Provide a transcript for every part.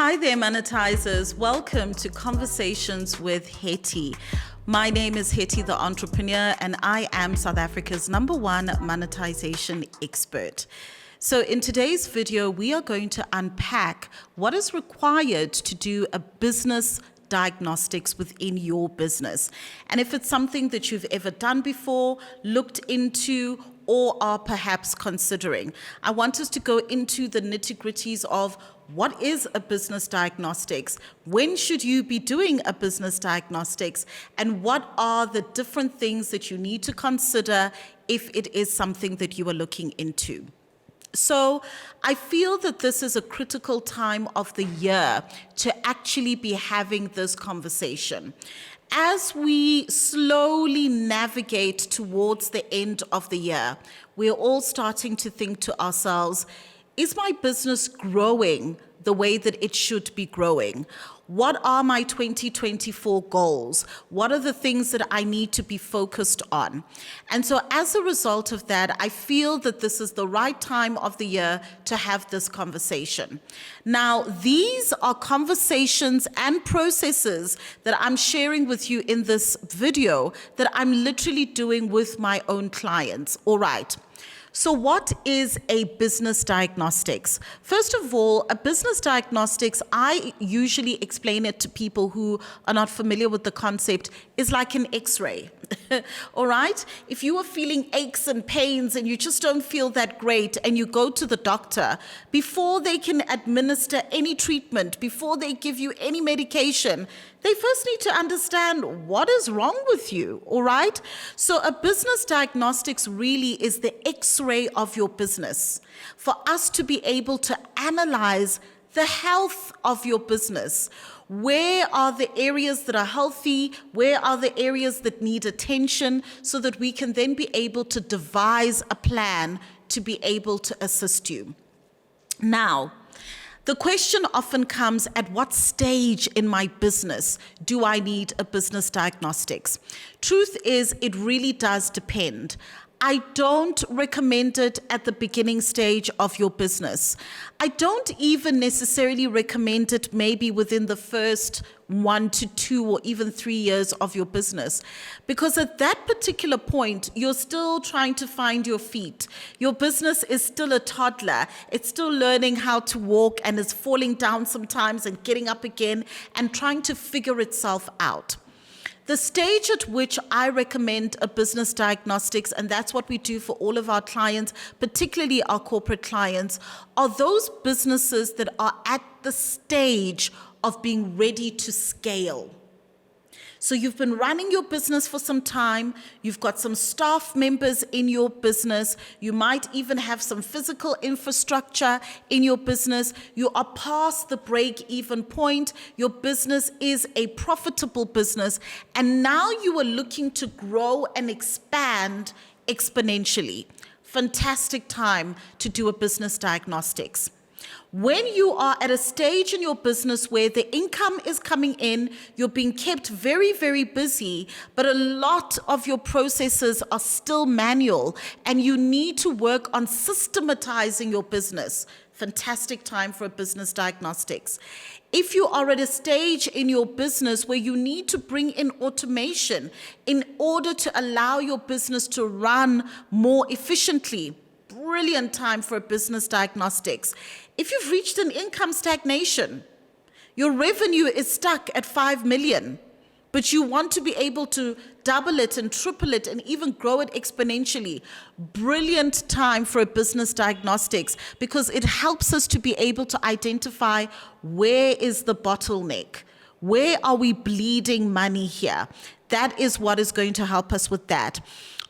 Hi there, monetizers. Welcome to Conversations with Hetty. My name is Hetty The Entrepreneur, and I am South Africa's #1 monetization expert. So in today's video, we are going to unpack what is required to do a business diagnostics within your business. And if it's something that you've ever done before, looked into, or are perhaps considering, I want us to go into the nitty-gritties of what is a business diagnostics, when should you be doing a business diagnostics, and what are the different things that you need to consider if it is something that you are looking into. So I feel that this is a critical time of the year to actually be having this conversation. As we slowly navigate towards the end of the year, we're all starting to think to ourselves, is my business growing the way that it should be growing? What are my 2024 goals? What are the things that I need to be focused on? And so as a result of that, I feel that this is the right time of the year to have this conversation. Now, these are conversations and processes that I'm sharing with you in this video that I'm literally doing with my own clients. All right. So what is a business diagnostics? First of all, a business diagnostics, I usually explain it to people who are not familiar with the concept, is like an Xray. All right? If you are feeling aches and pains and you just don't feel that great and you go to the doctor, before they can administer any treatment, before they give you any medication, they first need to understand what is wrong with you, all right? So a business diagnostics really is the X-ray of your business for us to be able to analyze the health of your business. Where are the areas that are healthy? Where are the areas that need attention so that we can then be able to devise a plan to be able to assist you? Now, the question often comes, at what stage in my business do I need a business diagnostics? Truth is, it really does depend. I don't recommend it at the beginning stage of your business. I don't even necessarily recommend it maybe within the first 1 to 2 or even 3 years of your business. Because at that particular point, you're still trying to find your feet. Your business is still a toddler. It's still learning how to walk and is falling down sometimes and getting up again and trying to figure itself out. The stage at which I recommend a business diagnostics, and that's what we do for all of our clients, particularly our corporate clients, are those businesses that are at the stage of being ready to scale. So you've been running your business for some time, you've got some staff members in your business, you might even have some physical infrastructure in your business, you are past the break-even point, your business is a profitable business, and now you are looking to grow and expand exponentially. Fantastic time to do a business diagnostics. When you are at a stage in your business where the income is coming in, you're being kept very, very busy, but a lot of your processes are still manual and you need to work on systematizing your business. Fantastic time for a business diagnostics. If you are at a stage in your business where you need to bring in automation in order to allow your business to run more efficiently, brilliant time for a business diagnostics. If you've reached an income stagnation, your revenue is stuck at 5 million, but you want to be able to double it and triple it and even grow it exponentially, brilliant time for a business diagnostics because it helps us to be able to identify where is the bottleneck, where are we bleeding money here. That is what is going to help us with that.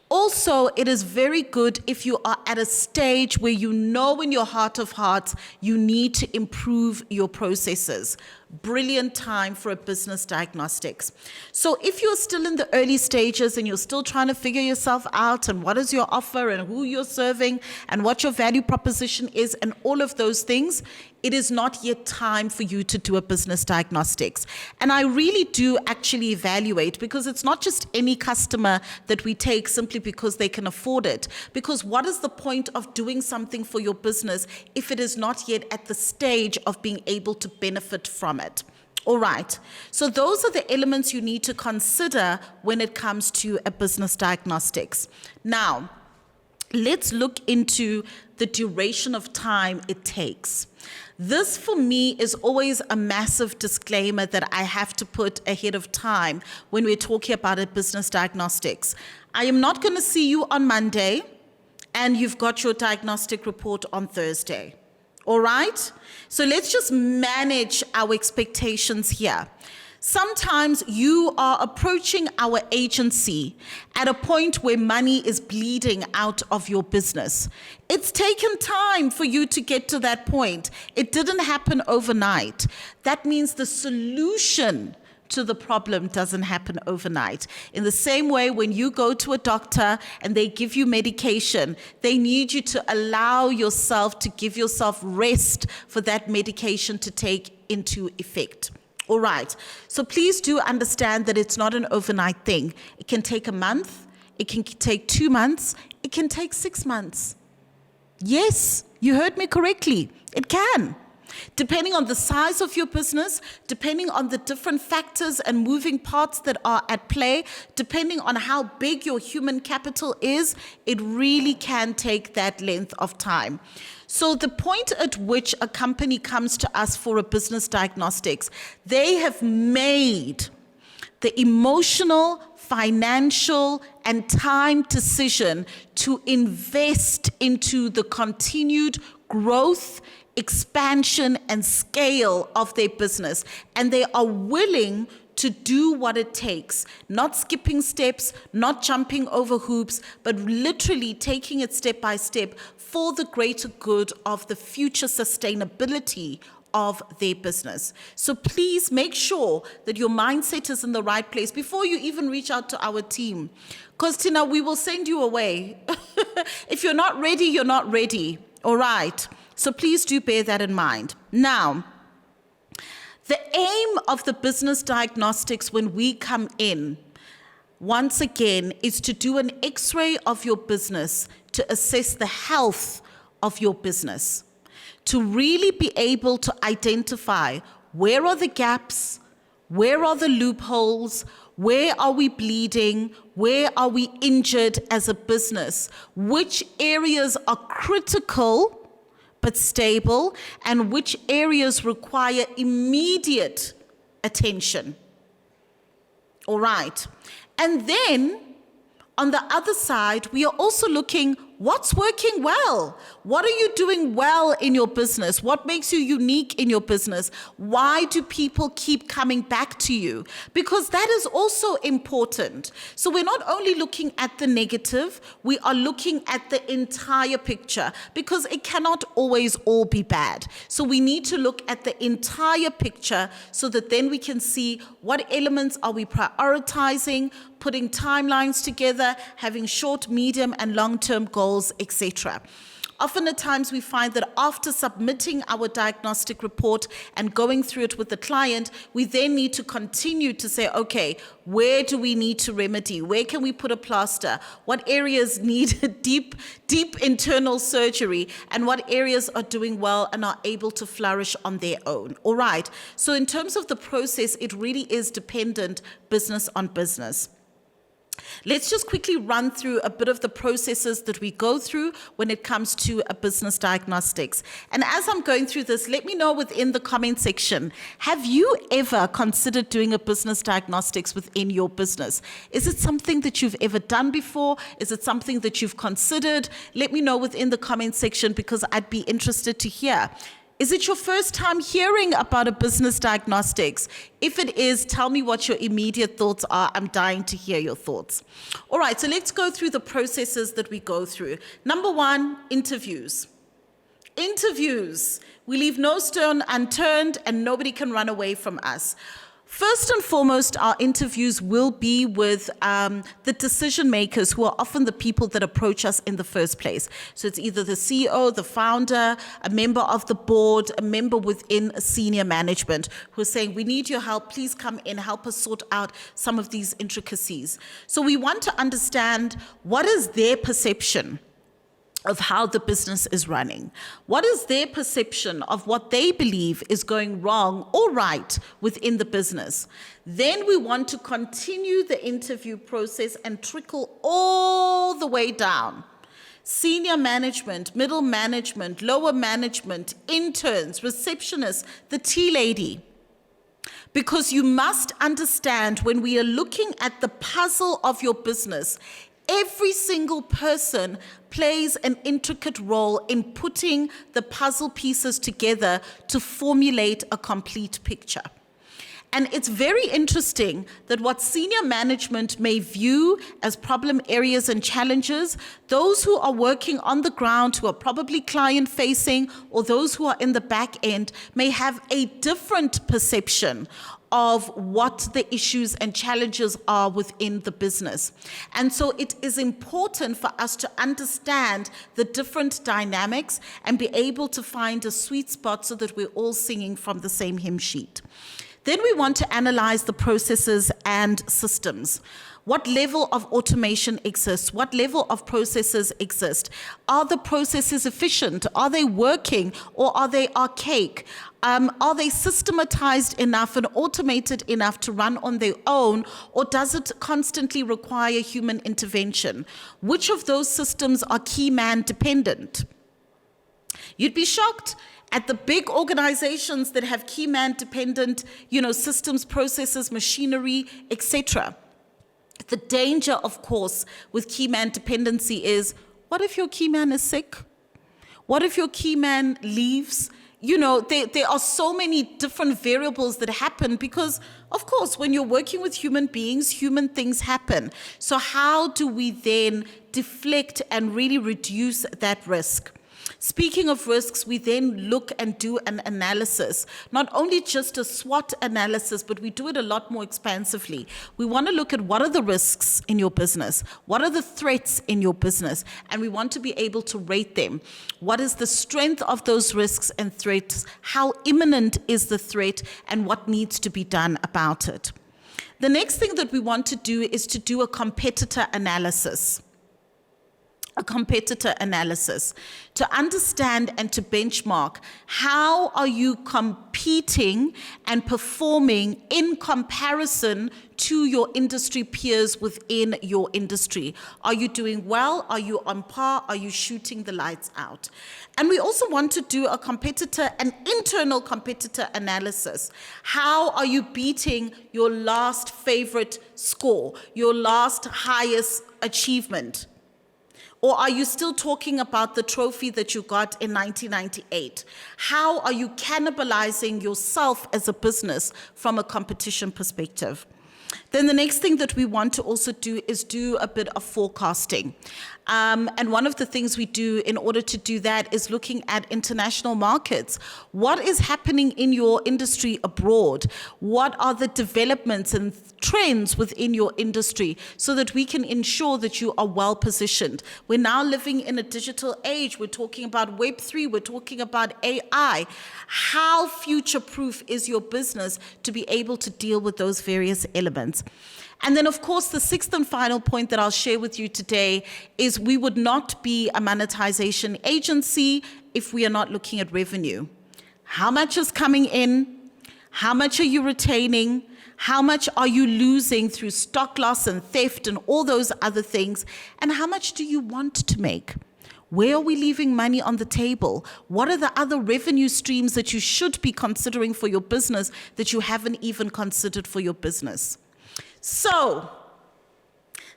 Also, it is very good if you are at a stage where you know in your heart of hearts you need to improve your processes. Brilliant time for a business diagnostics. So if you're still in the early stages and you're still trying to figure yourself out and what is your offer and who you're serving and what your value proposition is and all of those things, it is not yet time for you to do a business diagnostics. And I really do actually evaluate, because it's not just any customer that we take simply because they can afford it. Because what is the point of doing something for your business if it is not yet at the stage of being able to benefit from it? All right. So those are the elements you need to consider when it comes to a business diagnostics. Now, let's look into the duration of time it takes. This, for me, is always a massive disclaimer that I have to put ahead of time when we're talking about a business diagnostics. I am not going to see you on Monday and you've got your diagnostic report on Thursday. All right? So let's just manage our expectations here. Sometimes you are approaching our agency at a point where money is bleeding out of your business. It's taken time for you to get to that point. It didn't happen overnight. That means the solution to the problem doesn't happen overnight. In the same way, when you go to a doctor and they give you medication, they need you to allow yourself to give yourself rest for that medication to take into effect. All right. So please do understand that it's not an overnight thing. It can take a month. It can take 2 months. It can take 6 months. Yes, you heard me correctly. It can. Depending on the size of your business, depending on the different factors and moving parts that are at play, depending on how big your human capital is, it really can take that length of time. So the point at which a company comes to us for a business diagnostics, they have made the emotional, financial, and time decision to invest into the continued growth, expansion, and scale of their business. And they are willing to do what it takes, not skipping steps, not jumping over hoops, but literally taking it step by step for the greater good of the future sustainability of their business. So please make sure that your mindset is in the right place before you even reach out to our team. Because, Tina, we will send you away. If you're not ready, you're not ready. All right. So please do bear that in mind. Now, the aim of the business diagnostics when we come in, once again, is to do an X-ray of your business to assess the health of your business, to really be able to identify where are the gaps, where are the loopholes, where are we bleeding, where are we injured as a business, which areas are critical but stable, and which areas require immediate attention. All right. And then on the other side, we are also looking, what's working well? What are you doing well in your business? What makes you unique in your business? Why do people keep coming back to you? Because that is also important. So we're not only looking at the negative, we are looking at the entire picture, because it cannot always all be bad. So we need to look at the entire picture so that then we can see what elements are we prioritizing, putting timelines together, having short, medium, and long-term goals, etc. Often at times we find that after submitting our diagnostic report and going through it with the client, we then need to continue to say, okay, where do we need to remedy? Where can we put a plaster? What areas need deep internal surgery? And what areas are doing well and are able to flourish on their own? All right. So in terms of the process, it really is dependent business on business. Let's just quickly run through a bit of the processes that we go through when it comes to a business diagnostics. And as I'm going through this, let me know within the comment section, have you ever considered doing a business diagnostics within your business? Is it something that you've ever done before? Is it something that you've considered? Let me know within the comment section, because I'd be interested to hear. Is it your first time hearing about a business diagnostics? If it is, tell me what your immediate thoughts are. I'm dying to hear your thoughts. All right, so let's go through the processes that we go through. Number one, interviews. Interviews. We leave no stone unturned and nobody can run away from us. First and foremost, our interviews will be with the decision makers, who are often the people that approach us in the first place. So it's either the CEO, the founder, a member of the board, a member within senior management, who are saying, we need your help, please come in, help us sort out some of these intricacies. So we want to understand, what is their perception of how the business is running? What is their perception of what they believe is going wrong or right within the business? Then we want to continue the interview process and trickle all the way down. Senior management, middle management, lower management, interns, receptionists, the tea lady. Because you must understand, when we are looking at the puzzle of your business, every single person plays an intricate role in putting the puzzle pieces together to formulate a complete picture. And it's very interesting that what senior management may view as problem areas and challenges, those who are working on the ground, who are probably client-facing, or those who are in the back end, may have a different perception of what the issues and challenges are within the business. And so it is important for us to understand the different dynamics and be able to find a sweet spot so that we're all singing from the same hymn sheet. Then we want to analyze the processes and systems. What level of automation exists? What level of processes exist? Are the processes efficient? Are they working, or are they archaic? Are they systematized enough and automated enough to run on their own, or does it constantly require human intervention? Which of those systems are key man dependent? You'd be shocked at the big organizations that have key man dependent, systems, processes, machinery, etc. The danger, of course, with key man dependency is, what if your key man is sick? What if your key man leaves? There are so many different variables that happen because, of course, when you're working with human beings, human things happen. So how do we then deflect and really reduce that risk? Speaking of risks, we then look and do an analysis, not only just a SWOT analysis, but we do it a lot more expansively. We want to look at what are the risks in your business, what are the threats in your business, and we want to be able to rate them. What is the strength of those risks and threats? How imminent is the threat, and what needs to be done about it? The next thing that we want to do is to do a competitor analysis. To understand and to benchmark, how are you competing and performing in comparison to your industry peers within your industry? Are you doing well? Are you on par? Are you shooting the lights out? And we also want to do an internal competitor analysis. How are you beating your last favorite score, your last highest achievement? Or are you still talking about the trophy that you got in 1998? How are you cannibalizing yourself as a business from a competition perspective? Then the next thing that we want to also do is do a bit of forecasting. And one of the things we do in order to do that is looking at international markets. What is happening in your industry abroad? What are the developments and trends within your industry so that we can ensure that you are well positioned? We're now living in a digital age. We're talking about Web3. We're talking about AI. How future-proof is your business to be able to deal with those various elements? And then, of course, the sixth and final point that I'll share with you today is we would not be a monetization agency if we are not looking at revenue. How much is coming in? How much are you retaining? How much are you losing through stock loss and theft and all those other things? And how much do you want to make? Where are we leaving money on the table? What are the other revenue streams that you should be considering for your business that you haven't even considered for your business? So,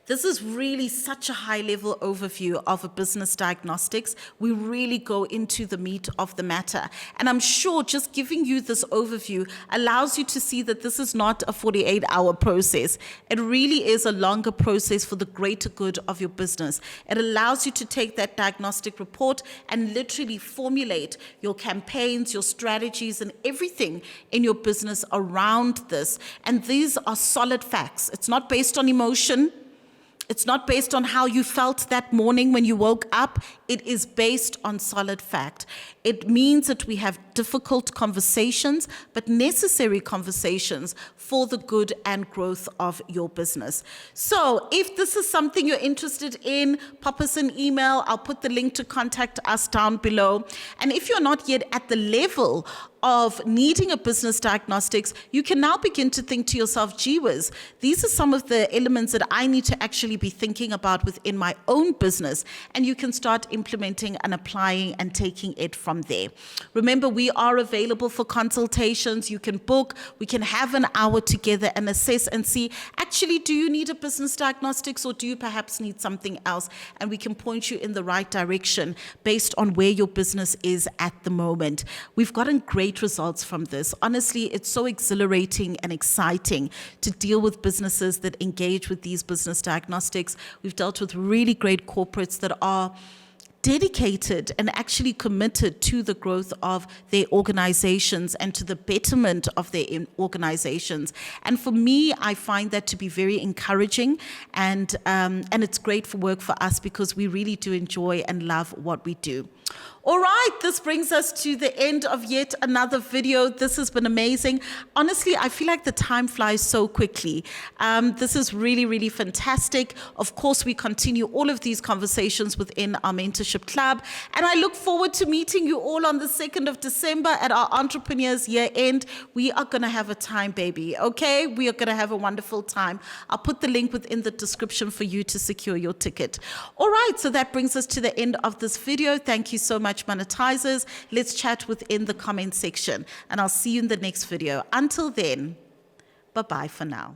This is really such a high-level overview of a business diagnostics. We really go into the meat of the matter. And I'm sure just giving you this overview allows you to see that this is not a 48-hour process. It really is a longer process for the greater good of your business. It allows you to take that diagnostic report and literally formulate your campaigns, your strategies, and everything in your business around this. And these are solid facts. It's not based on emotion. It's not based on how you felt that morning when you woke up. It is based on solid fact. It means that we have difficult conversations, but necessary conversations for the good and growth of your business. So if this is something you're interested in, pop us an email. I'll put the link to contact us down below. And if you're not yet at the level of needing a business diagnostics, you can now begin to think to yourself, gee whiz, these are some of the elements that I need to actually be thinking about within my own business. And you can start implementing and applying and taking it from there. Remember, we are available for consultations. You can book. We can have an hour together and assess and see, actually, do you need a business diagnostics or do you perhaps need something else? And we can point you in the right direction based on where your business is at the moment. We've gotten great results from this. Honestly, it's so exhilarating and exciting to deal with businesses that engage with these business diagnostics. We've dealt with really great corporates that are dedicated and actually committed to the growth of their organizations and to the betterment of their organizations. And for me, I find that to be very encouraging, and it's great for work for us because we really do enjoy and love what we do. All right, this brings us to the end of yet another video. This has been amazing. Honestly, I feel like the time flies so quickly. This is really, really fantastic. Of course, we continue all of these conversations within our Mentorship Club. And I look forward to meeting you all on the 2nd of December at our Entrepreneurs Year End. We are going to have a time, baby, okay? We are going to have a wonderful time. I'll put the link within the description for you to secure your ticket. All right, so that brings us to the end of this video. Thank you so much, monetizers. Let's chat within the comment section, and I'll see you in the next video. Until then, bye-bye for now.